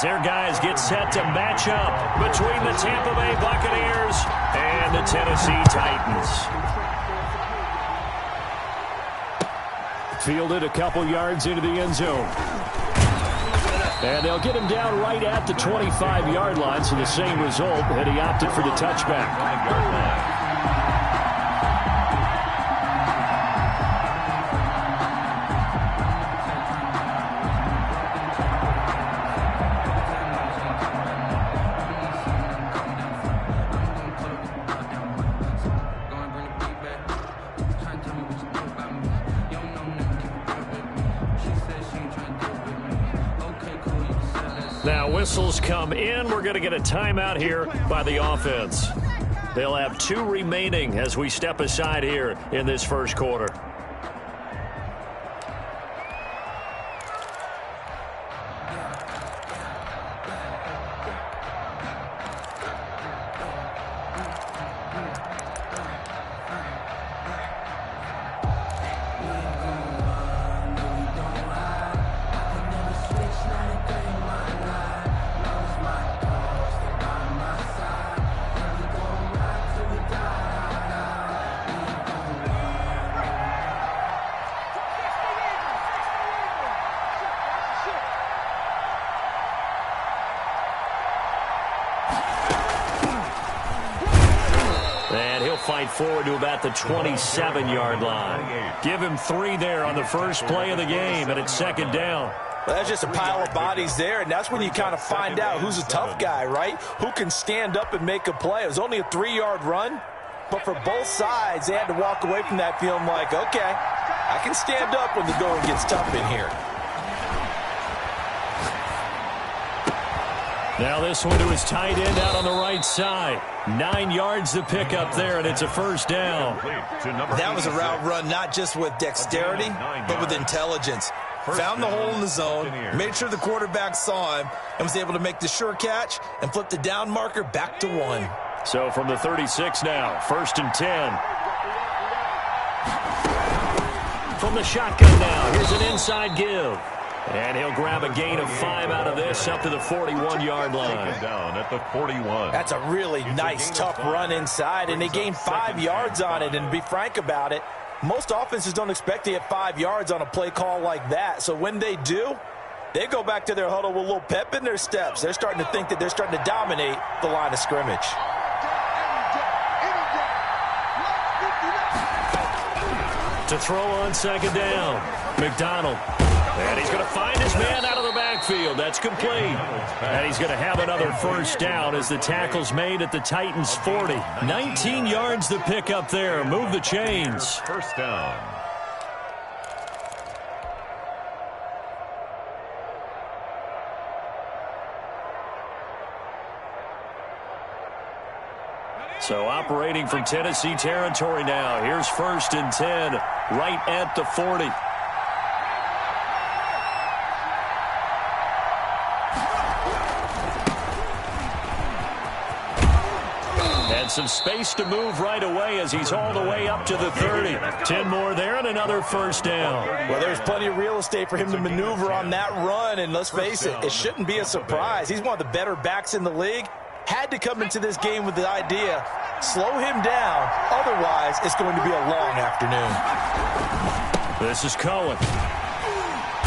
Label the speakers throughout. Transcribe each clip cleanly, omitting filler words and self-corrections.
Speaker 1: Their guys get set to match up between the Tampa Bay Buccaneers and the Tennessee Titans. Fielded a couple yards into the end zone. And they'll get him down right at the 25-yard line, so the same result, and he opted for the touchback. Now whistles come in. We're going to get a timeout here by the offense. They'll have 2 remaining as we step aside here in this first quarter. Fight forward to about the 27-yard line. Give him 3 there on the first play of the game, and it's second down.
Speaker 2: Well, that's just a pile of bodies there, and that's when you kind of find out who's a tough guy, right? Who can stand up and make a play. It was only a 3-yard run, but for both sides, they had to walk away from that feeling like, okay, I can stand up when the going gets tough in here.
Speaker 1: Now this one to his tight end out on the right side. 9 yards to pick up there, and it's a first down.
Speaker 3: That was a route run not just with dexterity, but with intelligence. Found the hole in the zone, made sure the quarterback saw him, and was able to make the sure catch and flip the down marker back to 1.
Speaker 1: So from the 36 now, 1st and 10. From the shotgun now, here's an inside give. And he'll grab a gain of 5 out of this up to the 41-yard line.
Speaker 4: Down at the 41.
Speaker 2: That's a really nice, tough run inside, and they gained 5 yards on it. And to be frank about it, most offenses don't expect to get 5 yards on a play call like that. So when they do, they go back to their huddle with a little pep in their steps. They're starting to think that they're starting to dominate the line of scrimmage.
Speaker 1: To throw on second down, McDonald. And he's going to find his man out of the backfield. That's complete. And he's going to have another first down as the tackle's made at the Titans' 40. 19 yards to pick up there. Move the chains.
Speaker 4: First down.
Speaker 1: So operating from Tennessee territory now. Here's 1st and 10 right at the 40. Some space to move right away as he's all the way up to the 30. 10 more there and another first down.
Speaker 2: Well, there's plenty of real estate for him to maneuver on that run, and let's face it, it shouldn't be a surprise. He's one of the better backs in the league. Had to come into this game with the idea, slow him down, otherwise it's going to be a long afternoon.
Speaker 1: This is Cohen.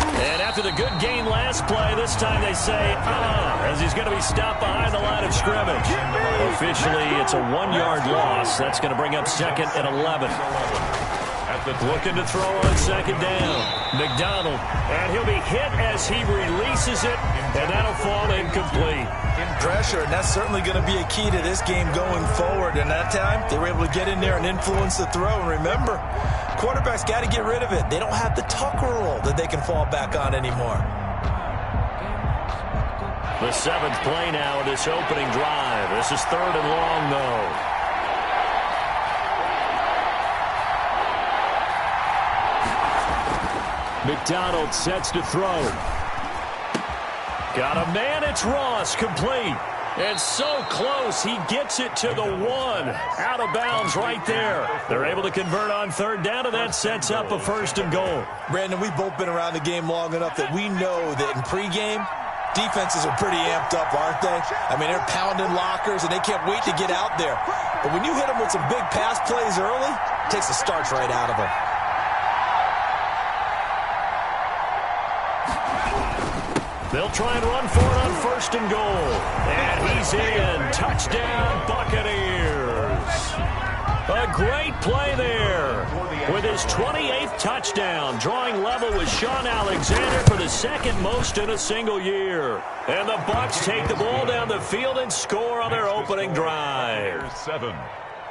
Speaker 1: And after the good gain last play, this time they say, as he's going to be stopped behind the line of scrimmage. Officially, it's a 1-yard loss. That's going to bring up 2nd and 11. Looking to throw on second down. McDonald. And he'll be hit as he releases it, and that'll fall incomplete.
Speaker 3: Pressure, and that's certainly going to be a key to this game going forward. And that time, they were able to get in there and influence the throw. And remember, quarterbacks got to get rid of it. They don't have the tuck rule that they can fall back on anymore.
Speaker 1: The 7th play now of this opening drive. This is 3rd and long, though. McDonald sets to throw. Got a man, it's Ross, complete. And so close, he gets it to the 1. Out of bounds right there. They're able to convert on 3rd down, and that sets up a 1st and goal.
Speaker 3: Brandon, we've both been around the game long enough that we know that in pregame, Defenses are pretty amped up, aren't they? I mean, they're pounding lockers, and they can't wait to get out there. But when you hit them with some big pass plays early, it takes the starch right out of them.
Speaker 1: They'll try and run for it on 1st and goal. And he's in. Touchdown, Buccaneers. A great play there with his 28th touchdown, drawing level with Sean Alexander for the 2nd most in a single year. And the Bucs take the ball down the field and score on their opening drive.
Speaker 4: 7.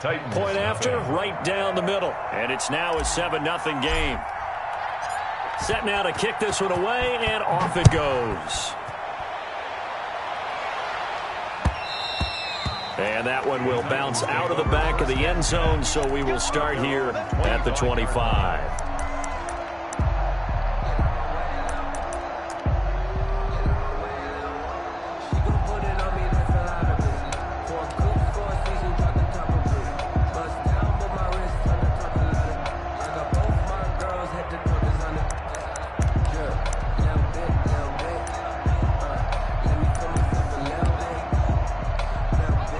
Speaker 4: Titans.
Speaker 1: Point after, right down the middle. And it's now a 7-0 game. Set now to kick this one away, and off it goes. And that one will bounce out of the back of the end zone, so we will start here at the 25.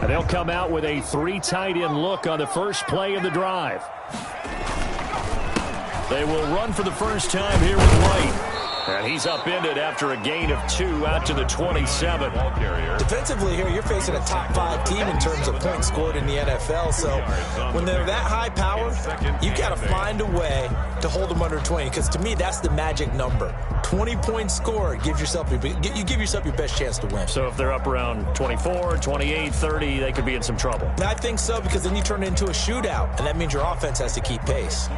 Speaker 1: They'll come out with a 3 tight end look on the first play of the drive. They will run for the first time here with White. And he's upended after a gain of 2 out to the 27.
Speaker 3: Defensively here, you're facing a top 5 team in terms of points scored in the NFL. So when they're that high powered, you got to find a way to hold them under 20. Because to me, that's the magic number. 20 points scored, you give yourself your best chance to win.
Speaker 1: So if they're up around 24, 28, 30, they could be in some trouble.
Speaker 3: I think so, because then you turn it into a shootout, and that means your offense has to keep pace.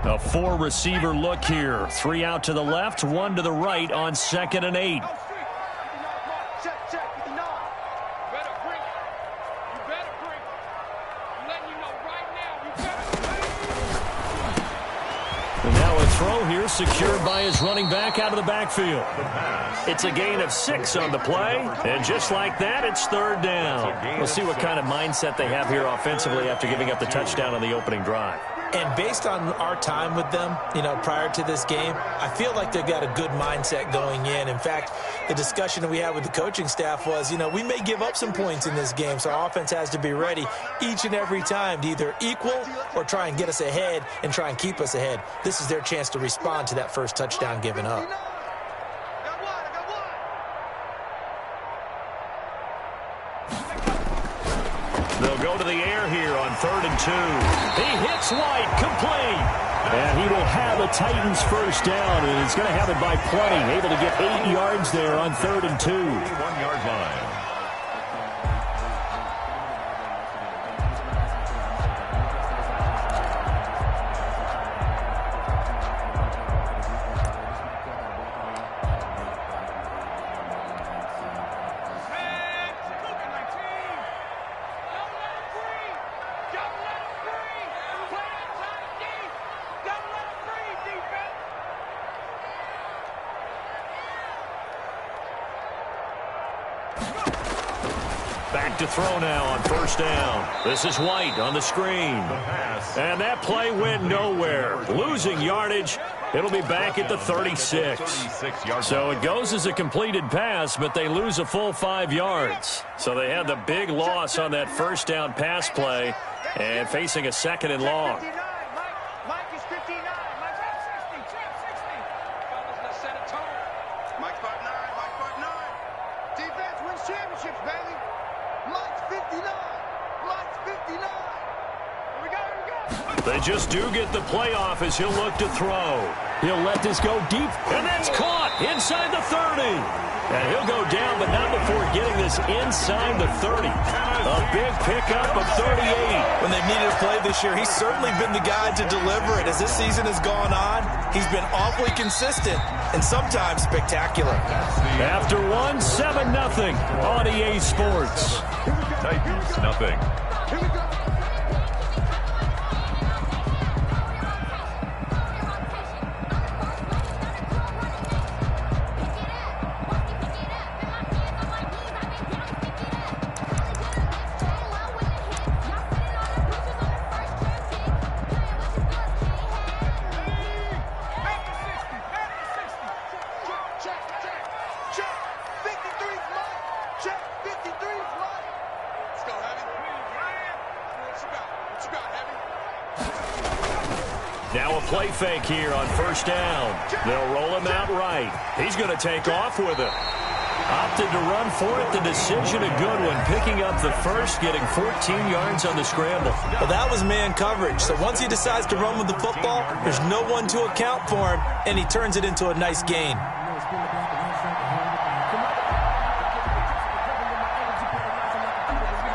Speaker 1: A 4-receiver look here. 3 out to the left, 1 to the right on 2nd and 8. And now a throw here secured by his running back out of the backfield. It's a gain of 6 on the play, and just like that, it's 3rd down. We'll see what kind of mindset they have here offensively after giving up the touchdown on the opening drive.
Speaker 3: And based on our time with them, prior to this game, I feel like they've got a good mindset going in. In fact, the discussion that we had with the coaching staff was, we may give up some points in this game, so our offense has to be ready each and every time to either equal or try and get us ahead and try and keep us ahead. This is their chance to respond to that first touchdown given up.
Speaker 1: They'll go to the air here on 3rd and 2. He hits White, complete. And he will have the Titans first down, and he's going to have it by plenty. Able to get 8 yards there on 3rd and 2.
Speaker 4: 1-yard line.
Speaker 1: Back to throw now on 1st down. This is White on the screen. And that play went nowhere. Losing yardage. It'll be back at the 36. So it goes as a completed pass, but they lose a full 5 yards. So they had the big loss on that 1st down pass play and facing a 2nd and long. They just do get the playoff as he'll look to throw. He'll let this go deep, and that's caught inside the 30. And he'll go down, but not before getting this inside the 30. A big pickup of 38.
Speaker 3: When they've needed a play this year, he's certainly been the guy to deliver it. As this season has gone on, he's been awfully consistent and sometimes spectacular.
Speaker 1: After 7-0 on EA Sports.
Speaker 4: Titans, nothing.
Speaker 1: Now a play fake here on first down. They'll roll him out right. He's going to take off with it. Opted to run for it. The decision a good one. Picking up the first, getting 14 yards on the scramble.
Speaker 3: Well, that was man coverage. So once he decides to run with the football, there's no one to account for him, and he turns it into a nice gain.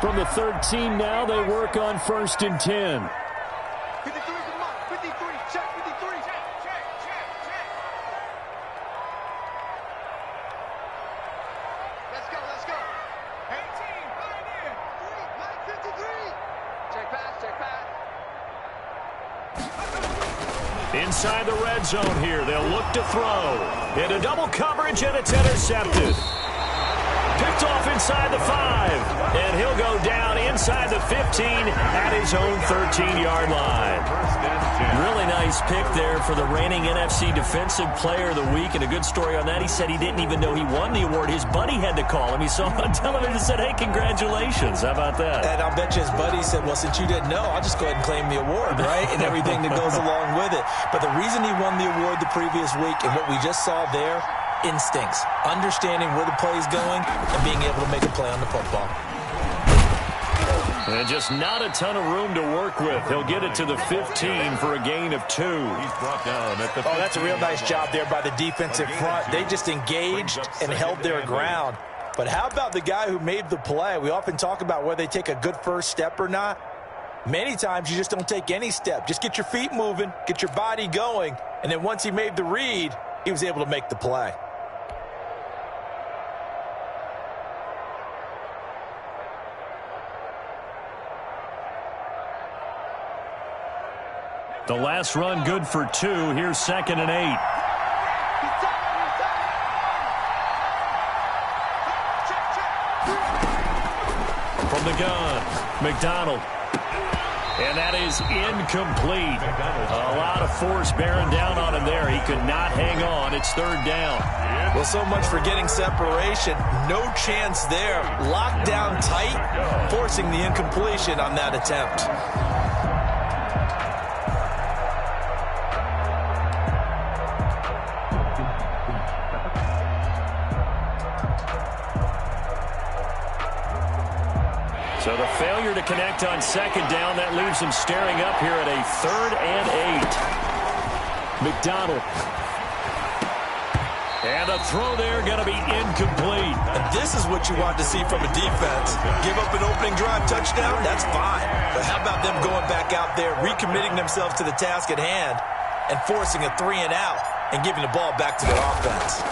Speaker 1: From the 13 now, they work on first and 10.
Speaker 5: 53 is the mark. 53. Check 53. Check. Let's go. 18. Right in. 53. Check pass.
Speaker 1: Inside the red zone here. They'll look to throw. Into double coverage, and it's intercepted. Picked off inside the 5, and he'll go down inside the 15 at his own 13-yard line. Really nice pick there for the reigning NFC Defensive Player of the Week, and a good story on that. He said he didn't even know he won the award. His buddy had to call him. He saw him on television and said, hey, congratulations. How about that?
Speaker 3: And I'll bet you his buddy said, well, since you didn't know, I'll just go ahead and claim the award, right? And everything that goes along with it. But the reason he won the award the previous week and what we just saw there, instincts, understanding where the play is going, and being able to make a play on the football.
Speaker 1: And just not a ton of room to work with. He'll get it to the 15 for a gain of 2.
Speaker 4: He's brought down at the 15.
Speaker 2: Oh, that's a real nice job there by the defensive front. They just engaged and held their ground. But how about the guy who made the play? We often talk about whether they take a good first step or not. Many times you just don't take any step. Just get your feet moving, get your body going, and then once he made the read, he was able to make the play.
Speaker 1: The last run good for 2. Here's 2nd and 8. From the gun, McDonald. And that is incomplete. A lot of force bearing down on him there. He could not hang on. It's 3rd down.
Speaker 3: Well, so much for getting separation. No chance there. Locked down tight, forcing the incompletion on that attempt.
Speaker 1: So the failure to connect on 2nd down, that leaves them staring up here at a 3rd and 8. McDonald. And a throw there going to be incomplete.
Speaker 3: And this is what you want to see from a defense. Give up an opening drive touchdown, that's fine. But how about them going back out there, recommitting themselves to the task at hand, and forcing a 3 and out, and giving the ball back to their offense.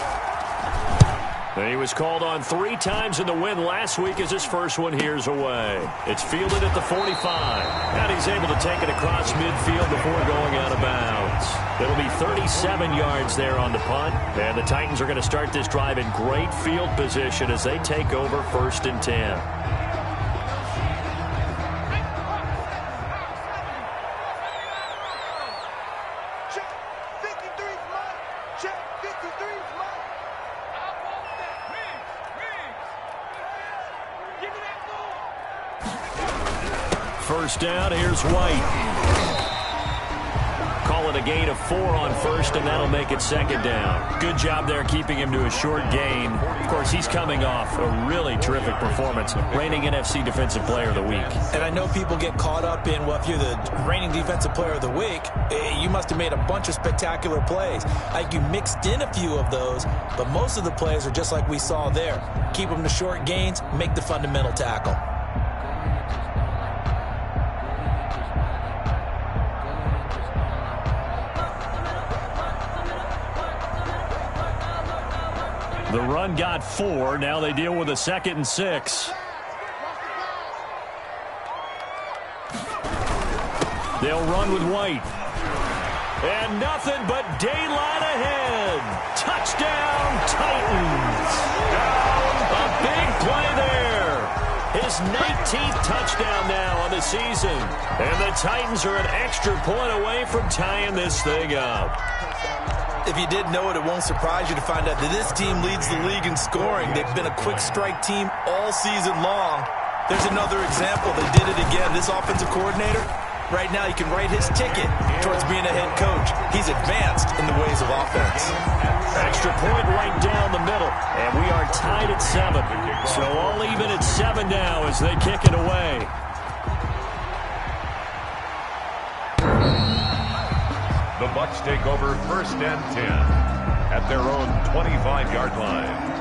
Speaker 1: He was called on 3 times in the win last week as his first one here's away. It's fielded at the 45. And he's able to take it across midfield before going out of bounds. It'll be 37 yards there on the punt. And the Titans are going to start this drive in great field position as they take over 1st and 10. First down, here's White. Call it a gain of 4 on 1st, and that'll make it 2nd down. Good job there keeping him to a short gain. Of course, he's coming off a really terrific performance, reigning NFC Defensive Player of the Week.
Speaker 3: And I know people get caught up in, well, if you're the reigning Defensive Player of the Week, you must have made a bunch of spectacular plays. Like you mixed in a few of those, but most of the plays are just like we saw there. Keep them to short gains, make the fundamental tackle.
Speaker 1: The run got 4. Now they deal with a 2nd and 6. They'll run with White. And nothing but daylight ahead. Touchdown, Titans. A big play there. His 19th touchdown now on the season. And the Titans are an extra point away from tying this thing up.
Speaker 3: If you didn't know it, it won't surprise you to find out that this team leads the league in scoring. They've been a quick strike team all season long. There's another example. They did it again. This offensive coordinator, Right now, he can write his ticket towards being a head coach. He's advanced in the ways of offense.
Speaker 1: Extra point right down the middle, and we are tied at 7. So all even at 7 now as they kick it away.
Speaker 4: The Bucs take over 1st and 10 at their own 25-yard line.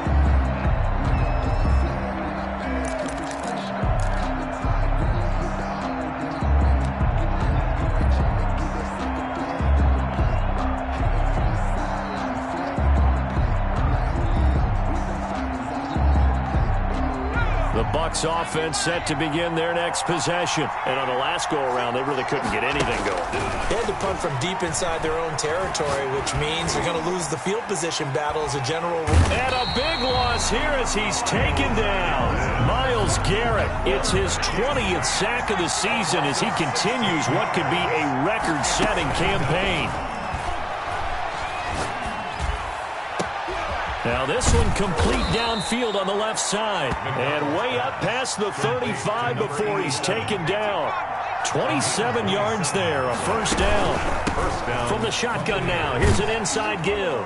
Speaker 1: The Bucs offense set to begin their next possession. And on the last go-around, they really couldn't get anything going.
Speaker 3: They had to punt from deep inside their own territory, which means they're going to lose the field position battle as a general rule.
Speaker 1: And a big loss here as he's taken down. Myles Garrett, it's his 20th sack of the season as he continues what could be a record-setting campaign. Now this one complete downfield on the left side. And way up past the 35 before he's taken down. 27 yards there, a first down. From the shotgun now, here's an inside give.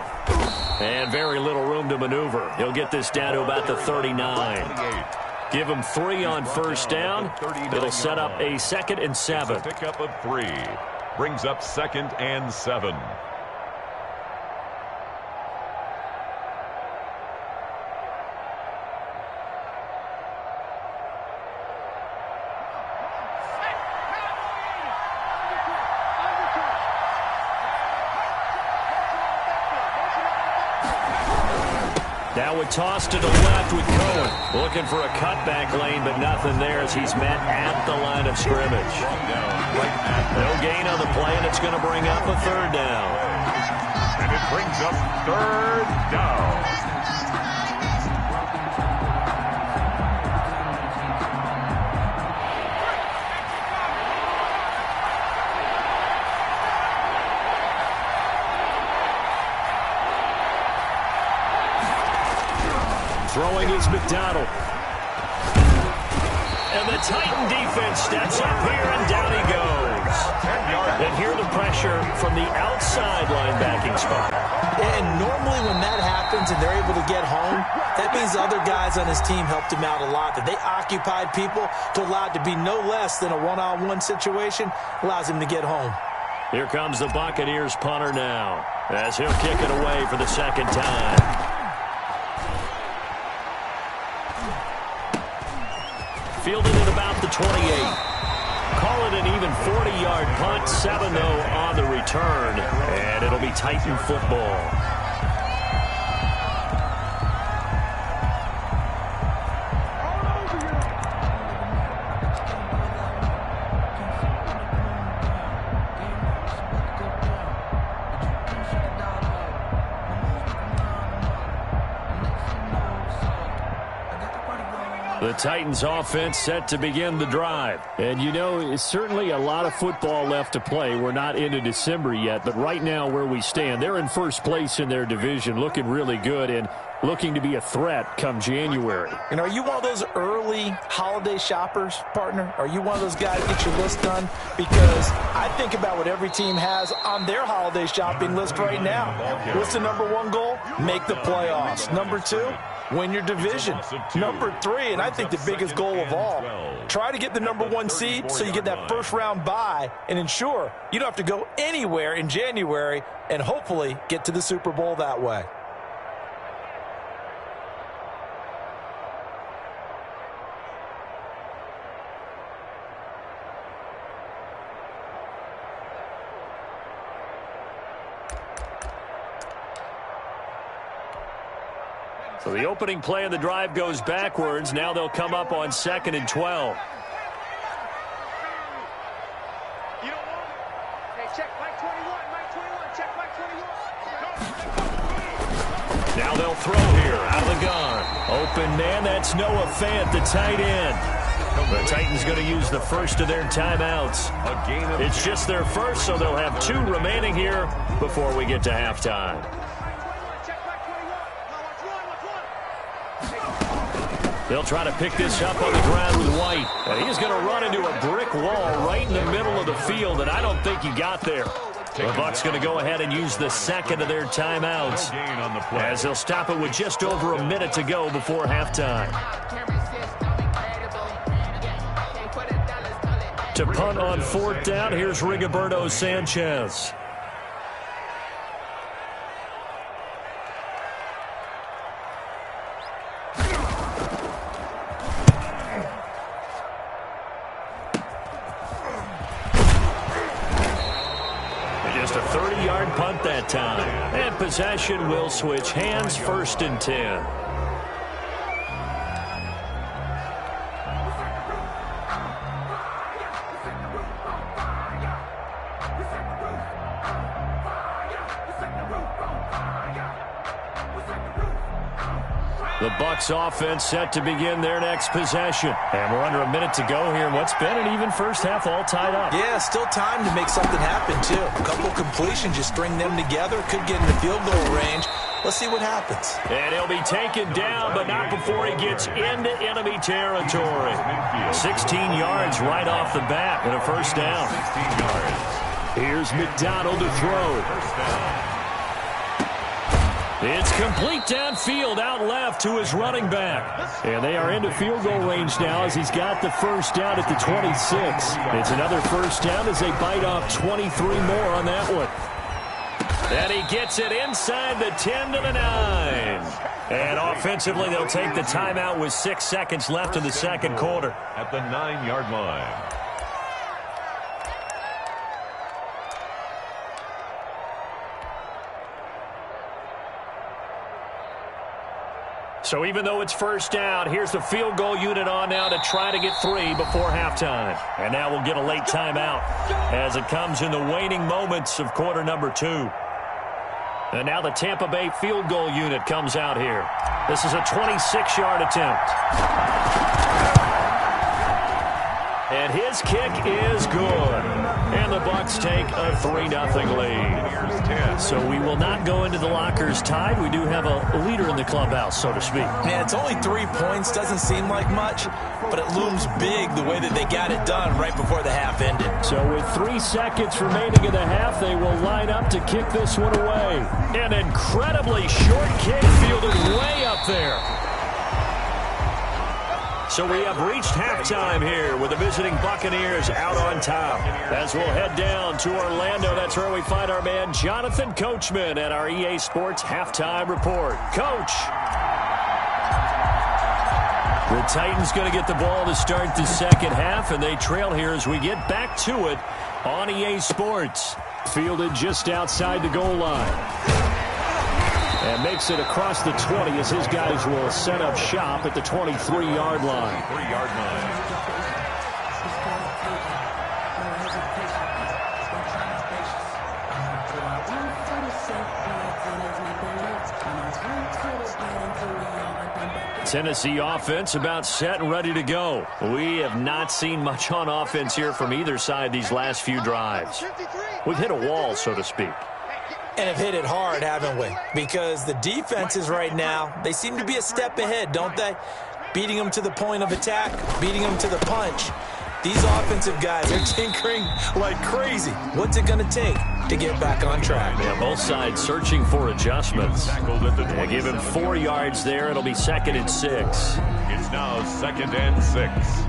Speaker 1: And very little room to maneuver. He'll get this down to about the 39. Give him 3 on first down. It'll set up a 2nd and 7.
Speaker 4: Pickup of 3. Brings up 2nd and 7.
Speaker 1: Now a toss to the left with Cohen. Looking for a cutback lane, but nothing there as he's met at the line of scrimmage. No gain on the play, and it's going to bring up a 3rd down.
Speaker 4: And it brings up 3rd down.
Speaker 1: Throwing is McDonald. And the Titan defense steps up here, and down he goes. And here the pressure from the outside linebacking spot.
Speaker 3: And normally when that happens and they're able to get home, that means the other guys on his team helped him out a lot. That they occupied people to allow it to be no less than a one-on-one situation allows him to get home.
Speaker 1: Here comes the Buccaneers punter now as he'll kick it away for the 2nd time. Fielded at about the 28. Call it an even 40-yard punt. 7-0 on the return. And it'll be Titan football. The Titans offense set to begin the drive. And, you know, it's certainly a lot of football left to play. We're not into December yet, but right now where we stand, they're in first place in their division, looking really good and looking to be a threat come January.
Speaker 3: And are you one of those early holiday shoppers, partner? Are you one of those guys that get your list done? Because I think about what every team has on their holiday shopping list right now. What's the #1 goal? Make the playoffs. #2, win your division. #3, and I think the biggest goal of all, try to get the #1 seed so you get that first-round bye and ensure you don't have to go anywhere in January and hopefully get to the Super Bowl that way.
Speaker 1: So the opening play of the drive goes backwards. Now they'll come up on 2nd and 12.
Speaker 5: You don't want it. Hey, check Mike 21. Mike 21. Check Mike 21.
Speaker 1: Now they'll throw here out of the gun. Open man, that's Noah Fant, the tight end. The Titans going to use the first of their timeouts. It's just their first, so they'll have 2 remaining here before we get to halftime. They'll try to pick this up on the ground with White. And he's going to run into a brick wall right in the middle of the field, and I don't think he got there. The Bucs going to go ahead and use the second of their timeouts as they'll stop it with just over a minute to go before halftime. To punt on 4th down, here's Rigoberto Sanchez. Just a 30-yard punt that time. And possession will switch hands, 1st and 10. The Bucs offense set to begin their next possession. And we're under a minute to go here in what's been an even first half, all tied up.
Speaker 3: Yeah, still time to make something happen, too. A couple completions, just string them together. Could get in the field goal range. Let's see what happens.
Speaker 1: And he'll be taken down, but not before he gets into enemy territory. 16 yards right off the bat and a 1st down.
Speaker 4: 16 yards.
Speaker 1: Here's McDonald to throw. It's complete downfield, out left to his running back. And they are into field goal range now as he's got the 1st down at the 26. It's another 1st down as they bite off 23 more on that one. And he gets it inside the 10 to the 9. And offensively, they'll take the timeout with 6 seconds left in the second quarter.
Speaker 4: At the 9-yard line.
Speaker 1: So even though it's 1st down, here's the field goal unit on now to try to get 3 before halftime. And now we'll get a late timeout as it comes in the waning moments of quarter number 2. And now the Tampa Bay field goal unit comes out here. This is a 26-yard attempt. And his kick is good. And the Bucs take a 3-0 lead. So we will not go into the lockers tied. We do have a leader in the clubhouse, so to speak.
Speaker 3: Yeah, it's only 3 points. Doesn't seem like much, but it looms big the way that they got it done right before the half ended.
Speaker 1: So with 3 seconds remaining in the half, they will line up to kick this one away. An incredibly short kick fielded way up there. So we have reached halftime here with the visiting Buccaneers out on top. As we'll head down to Orlando, that's where we find our man Jonathan Coachman at our EA Sports Halftime Report. Coach. The Titans going to get the ball to start the second half, and they trail here as we get back to it on EA Sports. Fielded just outside the goal line. And makes it across the 20 as his guys will set up shop at the 23-yard line.
Speaker 4: 3-yard line.
Speaker 1: Tennessee offense about set and ready to go. We have not seen much on offense here from either side these last few drives. We've hit a wall, so to speak.
Speaker 3: And have hit it hard, haven't we? Because the defenses right now, they seem to be a step ahead, don't they? Beating them to the point of attack, beating them to the punch. These offensive guys are tinkering like crazy. What's it going to take to get back on track?
Speaker 1: Yeah, both sides searching for adjustments. They give him 4 yards there. It'll be 2nd and 6.
Speaker 4: It's now 2nd and 6.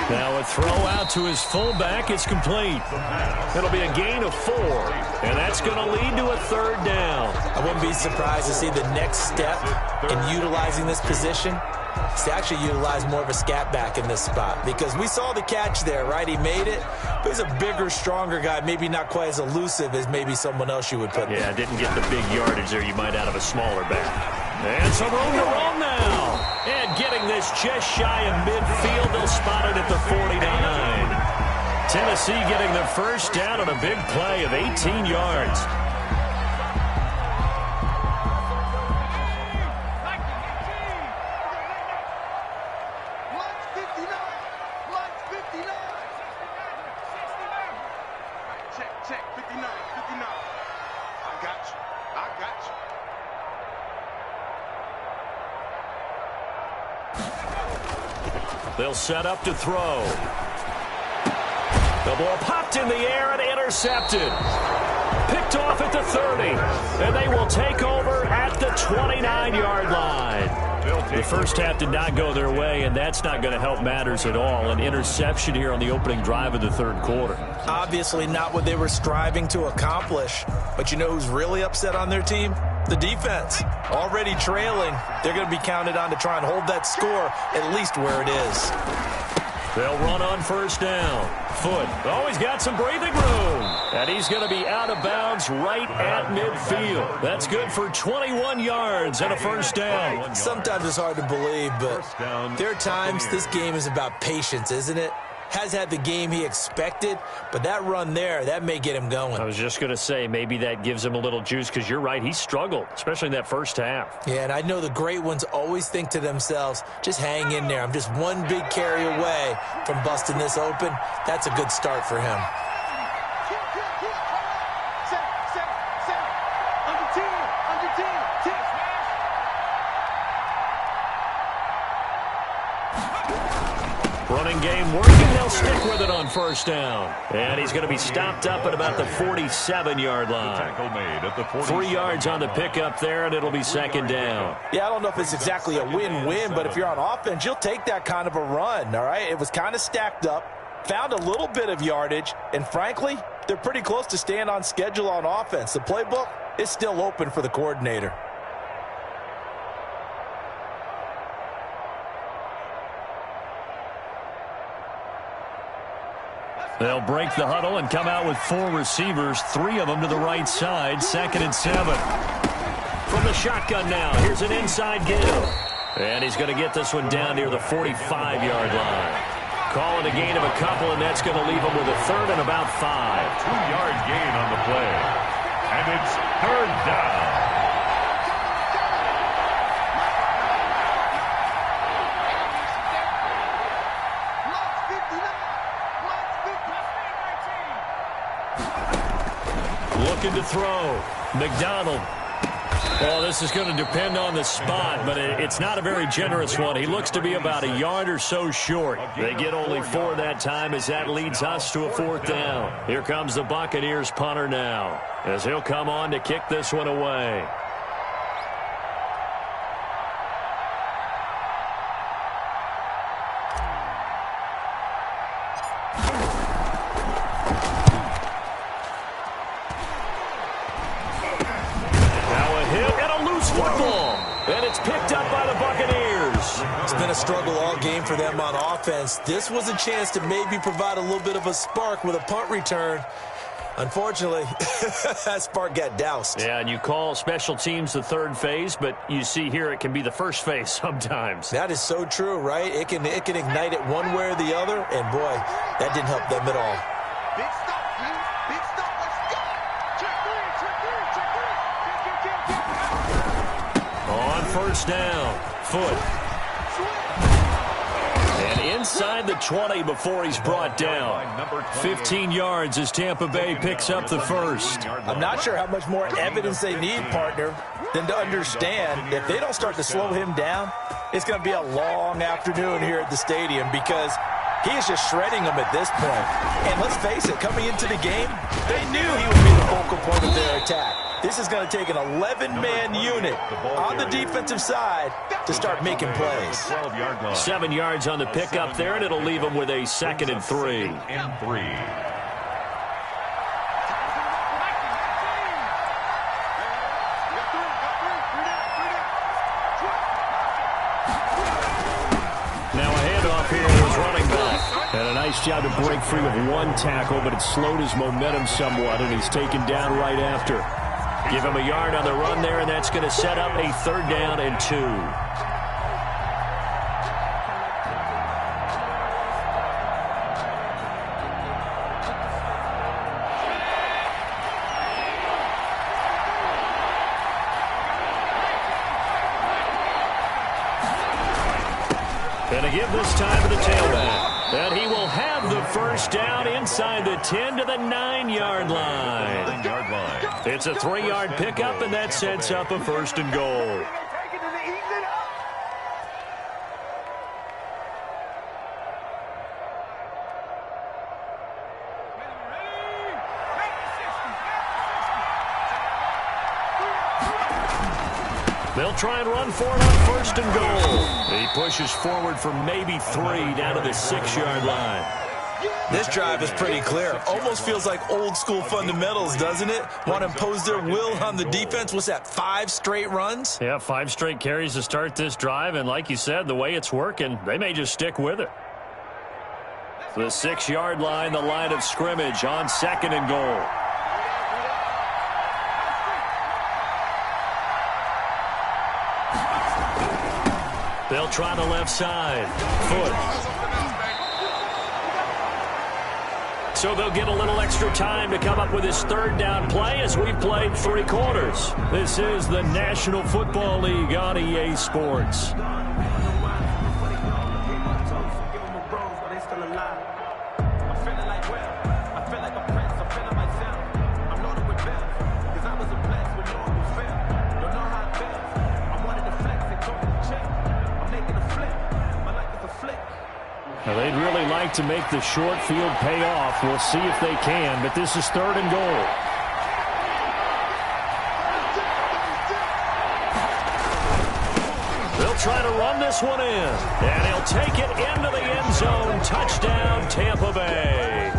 Speaker 1: Now a throw out to his fullback is complete. It'll be a gain of 4, and that's going to lead to a 3rd down.
Speaker 3: I wouldn't be surprised to see the next step in utilizing this position is to actually utilize more of a scat back in this spot, because we saw the catch there, right? He made it, but he's a bigger, stronger guy, maybe not quite as elusive as maybe someone else you would put there.
Speaker 1: Yeah, didn't get the big yardage there you might out of a smaller back. And some room to run now. And getting this just shy of midfield, they'll spot it at the 49. Tennessee getting the first down on a big play of 18 yards.
Speaker 5: Check, 59, 59. I got you.
Speaker 1: They'll set up to throw. The ball popped in the air and intercepted. Picked off at the 30. And they will take over at the 29-yard line. The first half did not go their way, and that's not going to help matters at all. An interception here on the opening drive of the third quarter.
Speaker 3: Obviously not what they were striving to accomplish. But you know who's really upset on their team? The defense. Already trailing. They're going to be counted on to try and hold that score at least where it is.
Speaker 1: They'll run on first down. Foot. Oh, he's got some breathing room. And he's going to be out of bounds right at midfield. That's good for 21 yards and a first down.
Speaker 3: Sometimes it's hard to believe, but there are times this game is about patience, isn't it? Has had the game he expected, but that run there, that may get him going.
Speaker 1: I was just going to say, maybe that gives him a little juice, because you're right, he struggled, especially in that first half.
Speaker 3: Yeah, and I know the great ones always think to themselves, just hang in there. I'm just one big carry away from busting this open. That's a good start for him.
Speaker 1: Running game working. They'll stick with it on first down. And he's going to be stopped up at about the 47-yard line. 3 yards on the pickup there, and it'll be second down.
Speaker 2: Yeah, I don't know if it's exactly a win-win, but if you're on offense, you'll take that kind of a run, all right? It was kind of stacked up, found a little bit of yardage, and frankly, they're pretty close to staying on schedule on offense. The playbook is still open for the coordinator.
Speaker 1: They'll break the huddle and come out with 4 receivers, 3 of them to the right side, 2nd and 7. From the shotgun now, here's an inside give. And he's going to get this one down near the 45-yard line. Call it a gain of a couple, and that's going to leave him with a 3rd and about 5.
Speaker 4: 2-yard gain on the play. And it's 3rd down.
Speaker 1: Looking to throw. McDonald. Well, this is going to depend on the spot, but it's not a very generous one. He looks to be about a yard or so short. They get only 4 that time, as that leads us to a 4th down. Here comes the Buccaneers punter now, as he'll come on to kick this one away.
Speaker 3: It's been a struggle all game for them on offense. This was a chance to maybe provide a little bit of a spark with a punt return. Unfortunately, that spark got doused.
Speaker 1: Yeah, and you call special teams the 3rd phase, but you see here it can be the 1st phase sometimes.
Speaker 3: That is so true, right? It can ignite it one way or the other, and boy, that didn't help them at all.
Speaker 5: Big stop, man. Big stop. Let's go. Check 3.
Speaker 1: On first down, Foot. And inside the 20 before he's brought down. 15 yards as Tampa Bay picks up the first.
Speaker 2: I'm not sure how much more evidence they need, partner, than to understand if they don't start to slow him down, it's going to be a long afternoon here at the stadium, because he is just shredding them at this point. And let's face it, coming into the game, they knew he would be the focal point of their attack. This is going to take an 11-man unit on the defensive side to start making plays.
Speaker 1: 7 yards on the pickup there, and it'll leave him with a 2nd and 3. Now a handoff here to his running back. And a nice job to break free with 1 tackle, but it slowed his momentum somewhat, and he's taken down right after. Give him a yard on the run there, and that's going to set up a 3rd down and 2. And a give this time to the tailback. And he will have the 1st down inside the 10 to the 9-yard line. It's a 3-yard pickup, and that sets up a 1st and goal. They'll try and run for it on 1st and goal. He pushes forward for maybe 3 down to the 6-yard line.
Speaker 3: This drive is pretty clear. Almost feels like old school fundamentals, doesn't it? Want to impose their will on the defense. What's that, 5 straight runs?
Speaker 1: Yeah, 5 straight carries to start this drive. And like you said, the way it's working, they may just stick with it. The 6-yard line, the line of scrimmage on 2nd and goal. They'll try the left side. Foot. So they'll get a little extra time to come up with his 3rd down play as we've played 3 quarters. This is the National Football League on EA Sports. Now, they'd really like to make the short field pay off. We'll see if they can, but this is 3rd and goal. They'll try to run this one in, and he'll take it into the end zone. Touchdown, Tampa Bay.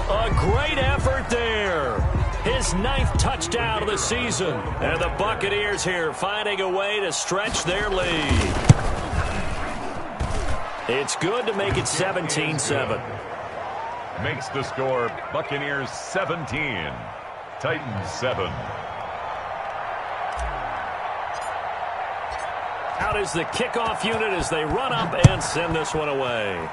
Speaker 1: A great effort there. His 9th touchdown of the season. And the Buccaneers here finding a way to stretch their lead. It's good to make it 17-7.
Speaker 4: Makes the score Buccaneers 17, Titans 7.
Speaker 1: Out is the kickoff unit as they run up and send this one away.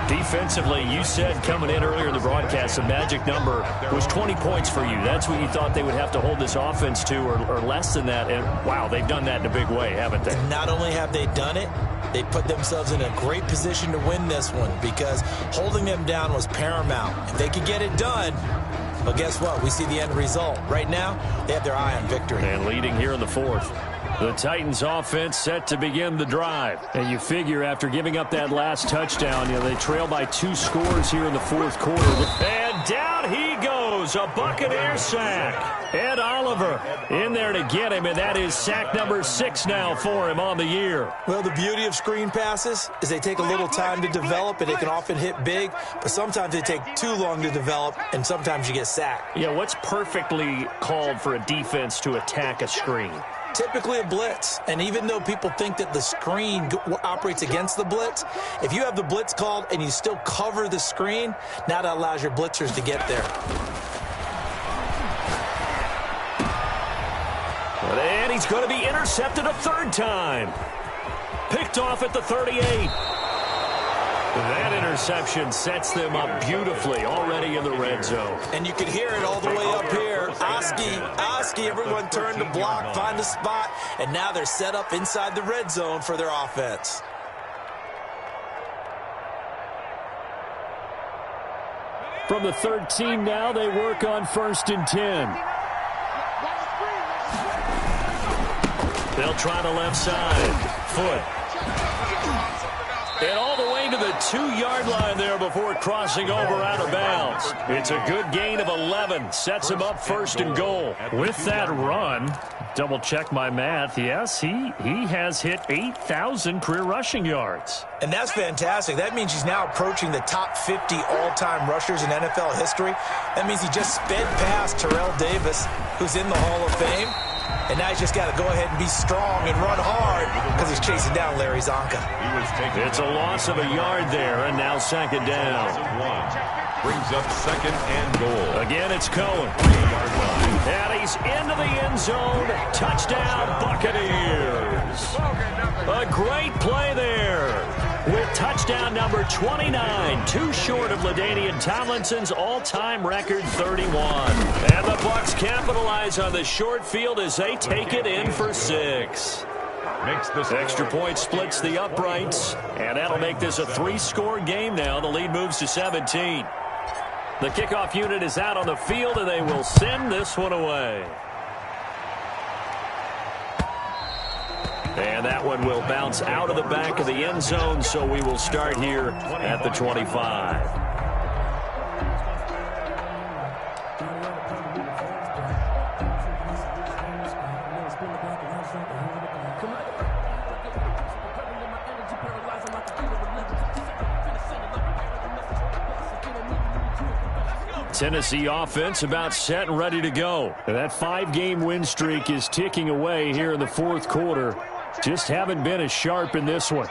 Speaker 1: Defensively, you said coming in earlier in the broadcast, the magic number was 20 points for you. That's what you thought they would have to hold this offense to, or less than that. And, wow, they've done that in a big way, haven't they?
Speaker 3: And not only have they done it, they put themselves in a great position to win this one because holding them down was paramount. If they could get it done, but guess what? We see the end result. Right now, they have their eye on victory.
Speaker 1: And leading here in the 4th. The Titans offense set to begin the drive. And you figure after giving up that last touchdown, they trail by 2 scores here in the 4th quarter. And down he goes, a Buccaneer sack. Ed Oliver in there to get him, and that is sack number 6 now for him on the year.
Speaker 3: Well, the beauty of screen passes is they take a little time to develop, and they can often hit big, but sometimes they take too long to develop, and sometimes you get sacked.
Speaker 1: Yeah, what's perfectly called for a defense to attack a screen?
Speaker 3: Typically a blitz, and even though people think that the screen operates against the blitz, if you have the blitz called and you still cover the screen, now that allows your blitzers to get there.
Speaker 1: And he's going to be intercepted a 3rd time. Picked off at the 38. That interception sets them up beautifully already in the red zone.
Speaker 3: And you can hear it all the way up here. Oski, everyone turned to block, find a spot, and now they're set up inside the red zone for their offense.
Speaker 1: From the 13 now, they work on 1st and 10. They'll try the left side. Foot. And all the way to the 2-yard line there before crossing over out of bounds. It's a good gain of 11. Sets him up 1st and goal. With that run, double check my math. Yes, he has hit 8,000 career rushing yards.
Speaker 3: And that's fantastic. That means he's now approaching the top 50 all-time rushers in NFL history. That means he just sped past Terrell Davis, who's in the Hall of Fame. And now he's just got to go ahead and be strong and run hard because he's chasing down Larry Zonka.
Speaker 1: It's a loss of a yard there, and now 2nd down.
Speaker 4: brings up 2nd and goal.
Speaker 1: Again, it's Cohen.
Speaker 4: 3-yard line.
Speaker 1: And he's into the end zone. Touchdown, Buccaneers. A great play there with touchdown number 29, too short of LaDainian Tomlinson's all-time record 31. And the Bucs capitalize on the short field as they take it in for 6.
Speaker 4: Makes this
Speaker 1: extra point splits the uprights, and that'll make this a 3-score game now. The lead moves to 17. The kickoff unit is out on the field, and they will send this one away. And that one will bounce out of the back of the end zone, so we will start here at the 25. Tennessee offense about set and ready to go. And that 5-game win streak is ticking away here in the 4th quarter. Just haven't been as sharp in this one.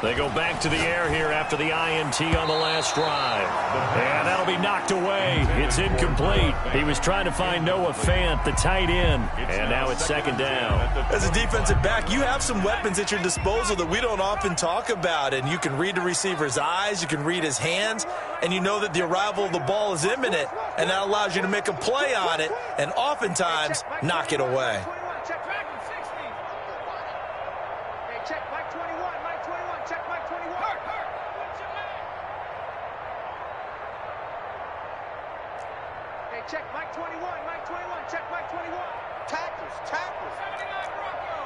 Speaker 1: They go back to the air here after the INT on the last drive. And that'll be knocked away. It's incomplete. He was trying to find Noah Fant, the tight end. And now it's 2nd down.
Speaker 3: As a defensive back, you have some weapons at your disposal that we don't often talk about. And you can read the receiver's eyes, you can read his hands, and you know that the arrival of the ball is imminent. And that allows you to make a play on it and oftentimes knock it away.
Speaker 5: Check Mike 21, Mike 21, check Mike 21. Tackles. 79
Speaker 1: Bronco.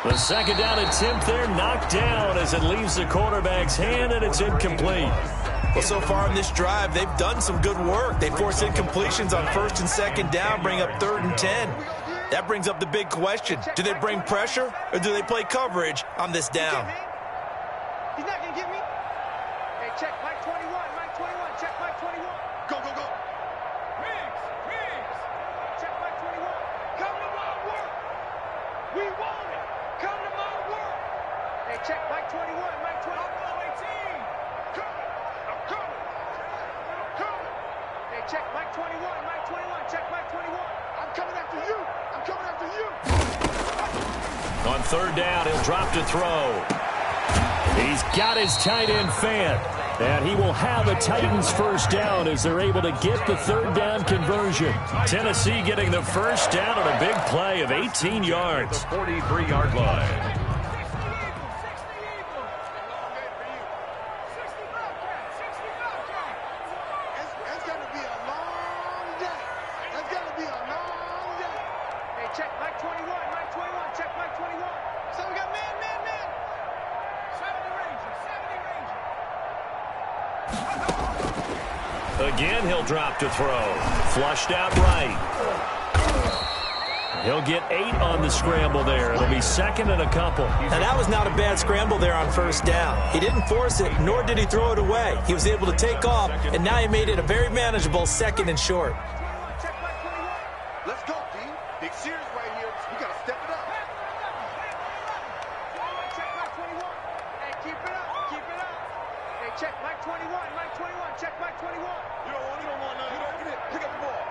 Speaker 1: The 2nd down attempt there knocked down as it leaves the quarterback's hand, and it's incomplete.
Speaker 3: Well, so far in this drive, they've done some good work. They force incompletions on 1st and 2nd down, bring up 3rd and 10. That brings up the big question. Do they bring pressure or do they play coverage on this down?
Speaker 5: He's not going to get me. Hey, check Mike 21, Mike 21, check Mike 21. Go. Riggs. Check Mike 21. Come to my work. We want it. Come to my work. Hey, check Mike 21, Mike 21. I'm coming. Hey, check Mike 21, Mike 21, check Mike 21. I'm coming after you.
Speaker 1: On 3rd down, he'll drop to throw. He's got his tight end Fant, and he will have a Titans 1st down as they're able to get the 3rd down conversion. Tennessee getting the 1st down on a big play of 18 yards.
Speaker 4: The 43-yard line.
Speaker 5: Check Mike 21, Mike 21, check Mike 21. So we got man. 70 Ranger.
Speaker 1: Again, he'll drop to throw. Flushed out right. He'll get 8 on the scramble there. It'll be 2nd and a couple.
Speaker 3: And that was not a bad scramble there on 1st down. He didn't force it, nor did he throw it away. He was able to take off, and now he made it a very manageable 2nd and short.
Speaker 5: Let's go, D. Big series right here. We got to step it up. Check Mike 21. Hey, keep it up. Hey, check Mike 21, Mike 21, check Mike 21. You don't want none. Get it. Pick up the ball.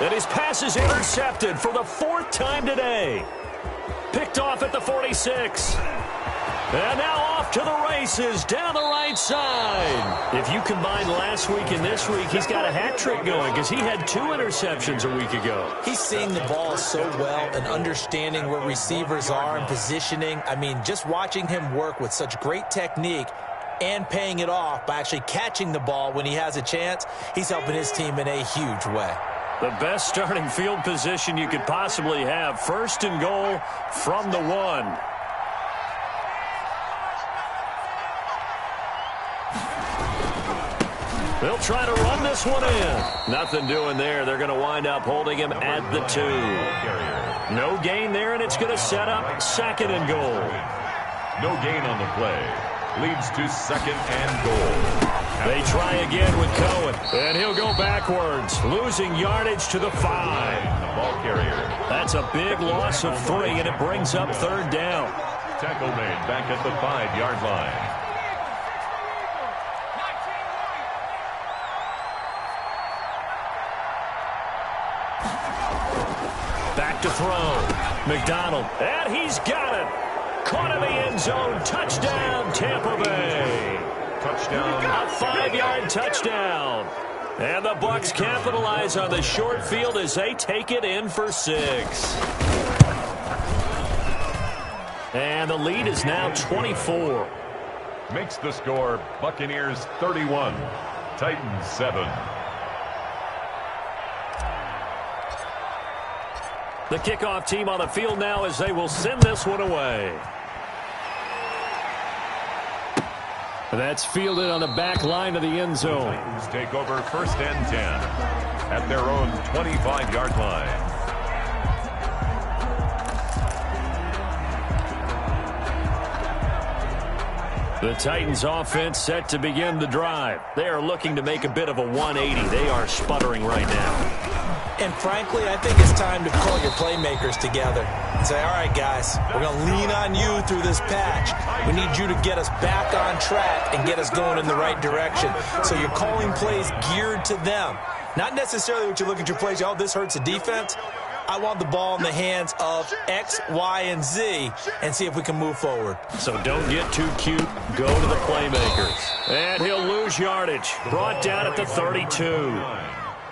Speaker 1: And his pass is intercepted for the 4th time today. Picked off at the 46. And now off to the races down the right side. If you combine last week and this week, he's got a hat trick going because he had 2 interceptions a week ago.
Speaker 3: He's seeing the ball so well and understanding where receivers are and positioning. I mean, just watching him work with such great technique and paying it off by actually catching the ball when he has a chance, he's helping his team in a huge way.
Speaker 1: The best starting field position you could possibly have. 1st and goal from the 1. They'll try to run this one in. Nothing doing there. They're going to wind up holding him at the 2. No gain there, and it's going to set up second and goal.
Speaker 4: No gain on the play. Leads to second and goal.
Speaker 1: They try again with Cohen, and he'll go backwards, losing yardage to the 5.
Speaker 4: The ball carrier.
Speaker 1: That's a big loss of 3, and it brings up third down.
Speaker 4: Tackle made back at the 5-yard line.
Speaker 1: Back to throw. McDonald, and he's got it. Caught in the end zone. Touchdown, Tampa Bay.
Speaker 4: Touchdown.
Speaker 1: A 5-yard touchdown. And the Bucs capitalize on the short field as they take it in for 6. And the lead is now 24.
Speaker 4: Makes the score Buccaneers 31, Titans 7.
Speaker 1: The kickoff team on the field now as they will send this one away. That's fielded on the back line of the end zone.
Speaker 4: The Titans take over first and 10 at their own 25-yard line.
Speaker 1: The Titans offense set to begin the drive. They are looking to make a bit of a 180. They are sputtering right now.
Speaker 3: And frankly, I think it's time to call your playmakers together and say, all right, guys, we're going to lean on you through this patch. We need you to get us back on track and get us going in the right direction. So you're calling plays geared to them. Not necessarily what you look at your plays, oh, this hurts the defense. I want the ball in the hands of X, Y, and Z and see if we can move forward.
Speaker 1: So don't get too cute. Go to the playmakers. And he'll lose yardage. Brought down at the 32.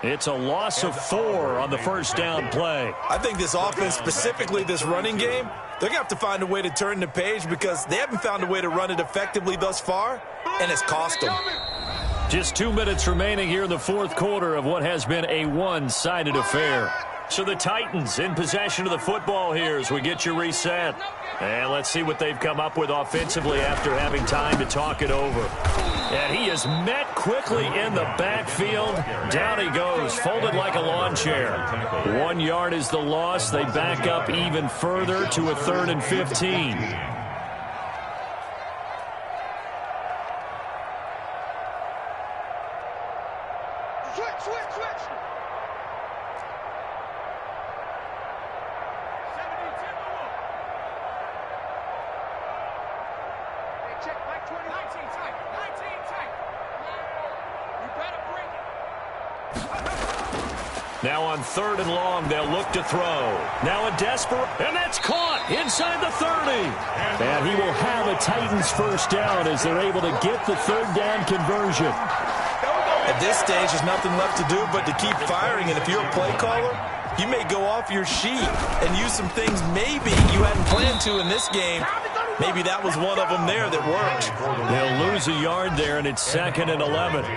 Speaker 1: It's a loss of 4 on the first down play.
Speaker 3: I think this offense, specifically this running game, they're going to have to find a way to turn the page because they haven't found a way to run it effectively thus far, and it's cost them.
Speaker 1: Just 2 minutes remaining here in the fourth quarter of what has been a one-sided affair. So the Titans in possession of the football here as we get you reset. And let's see what they've come up with offensively after having time to talk it over. And he is met quickly in the backfield. Down he goes, folded like a lawn chair. 1 yard is the loss. They back up even further to a 3rd and 15. Now on 3rd and long, they'll look to throw. Now a desperate, and that's caught inside the 30. And he will have a Titans first down as they're able to get the 3rd down conversion.
Speaker 3: At this stage, there's nothing left to do but to keep firing. And if you're a play caller, you may go off your sheet and use some things maybe you hadn't planned to in this game. Maybe that was one of them there that worked.
Speaker 1: They'll lose a yard there, and it's 2nd and 11.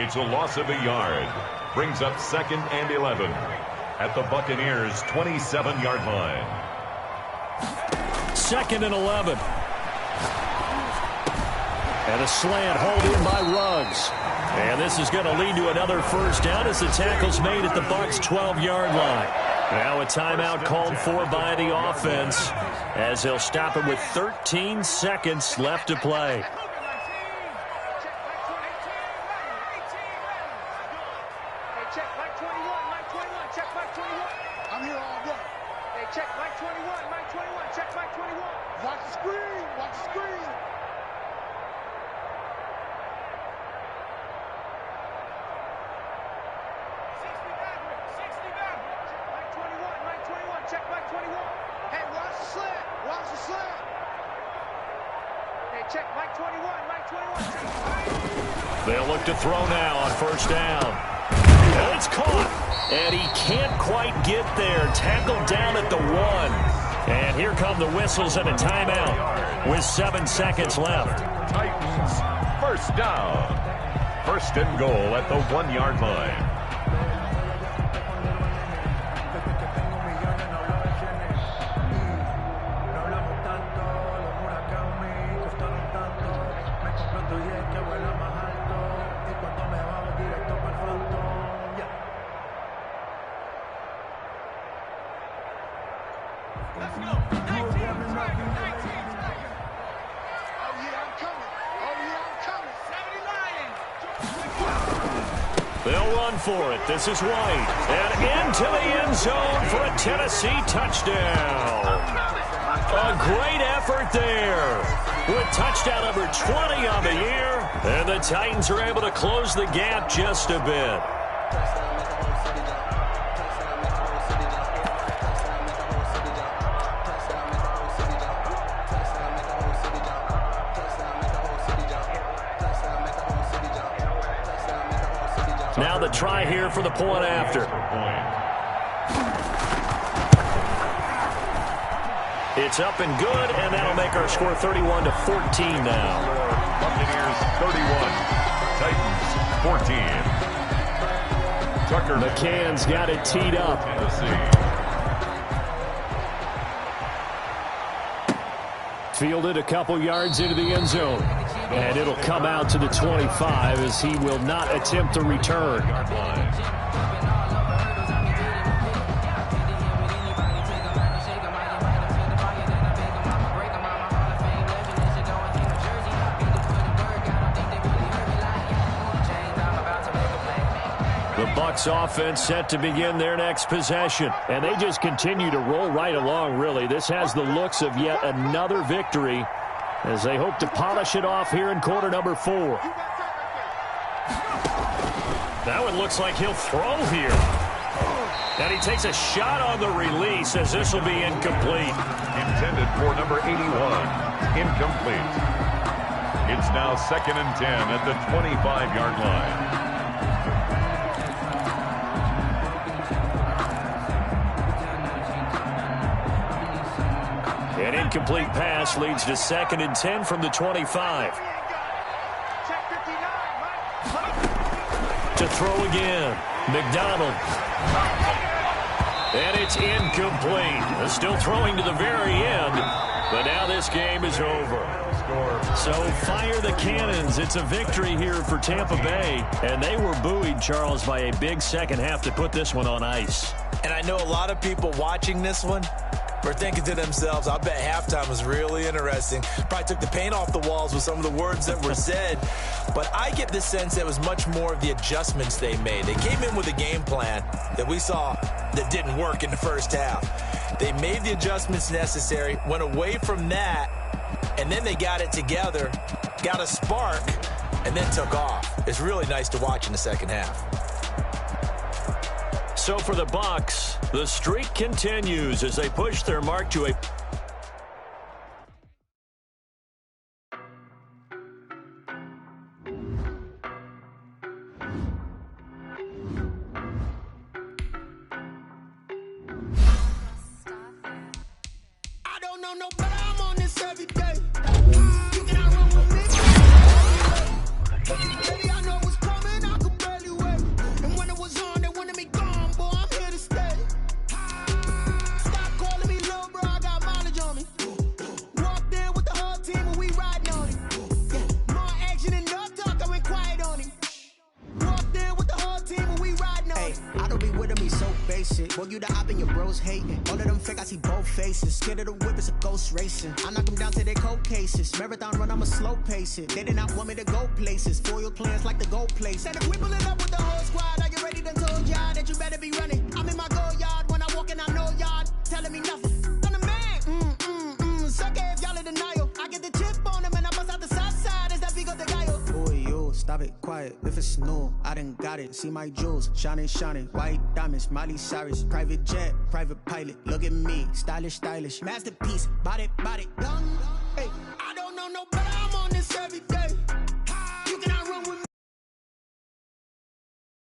Speaker 4: It's a loss of a yard. Brings up 2nd and 11 at the Buccaneers' 27-yard line.
Speaker 1: 2nd and 11. And a slant hauled in by Ruggs. And this is going to lead to another first down as the tackle's made at the Bucs' 12-yard line. Now a timeout called for by the offense as they'll stop it with 13 seconds left to play. They'll look to throw now on first down. And it's caught. And he can't quite get there. Tackled down at the 1. And here come the whistles and a timeout with 7 seconds left.
Speaker 4: Titans first down. 1st and goal at the 1-yard line.
Speaker 1: They'll run for it. This is White. And into the end zone for a Tennessee touchdown. A great effort there. With touchdown number 20 on the year. And the Titans are able to close the gap just a bit. Now the try here for the point after. It's up and good, and that'll make our score 31-14 now.
Speaker 4: Buccaneers 31, Titans 14. Tucker.
Speaker 1: McCann's got it teed up. Fielded a couple yards into the end zone. And it'll come out to the 25 as he will not attempt to return. The Bucs offense set to begin their next possession. And they just continue to roll right along, really. This has the looks of yet another victory as they hope to polish it off here in quarter number 4. That one looks like he'll throw here. And he takes a shot on the release as this will be incomplete.
Speaker 4: Intended for number 81. Incomplete. It's now 2nd and 10 at the 25-yard line.
Speaker 1: An incomplete pass leads to 2nd and 10 from the 25. To throw again. McDonald. And it's incomplete. Still throwing to the very end. But now this game is over. So fire the cannons. It's a victory here for Tampa Bay. And they were buoyed, Charles, by a big second half to put this one on ice.
Speaker 3: And I know a lot of people watching this one were thinking to themselves, I bet halftime was really interesting. Probably took the paint off the walls with some of the words that were said. But I get the sense that it was much more of the adjustments they made. They came in with a game plan that we saw that didn't work in the first half. They made the adjustments necessary, went away from that, and then they got it together, got a spark, and then took off. It's really nice to watch in the second half.
Speaker 1: So for the Bucs, the streak continues as they push their mark to a...
Speaker 5: I don't know no better, I'm on this every day. You cannot run with me. Baby, I know what's coming, I could barely wait. And when it was on, they wanted me gone, boy, I'm here to stay. Stop calling me little bro, I got mileage on me. Walked in with the whole team and we riding on it. Yeah, more action and no talk, I went quiet on it. Walked in with the whole team and we riding on it.
Speaker 6: I don't be with me so basic. Boy, you the op and your bros hating. All of them fake, I see both faces. Scared of the whip, it's a ghost racing. I knock them down to their cold cases. Marathon run, I'ma slow pace it. They did not want me to go places. Foil plans like the go place.
Speaker 5: Said if we pulling up with the whole squad, are you ready? Done told y'all that you better be running. I'm in my go yard when I walk in, I know y'all telling me nothing. I'm the man. Sucker if y'all in denial. I get the chip on him and I bust out the south side. Is that Vigo de Gallo?
Speaker 6: Boy, you stop it, quiet. If it's new, I done got it. See my jewels, shining, shining. White diamonds, Miley Cyrus. Private jet, private pilot. Look at me, stylish, stylish. Masterpiece, body, young.
Speaker 5: Hey, I don't know no better, I'm on this every day.